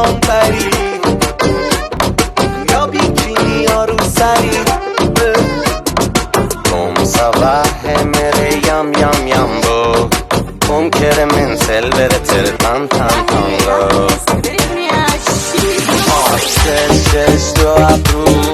جهان پری یا bikini یا رو سری Come ça va mere yam yam yambo Come keremen selvere tere tan tan tango Ses ses do abru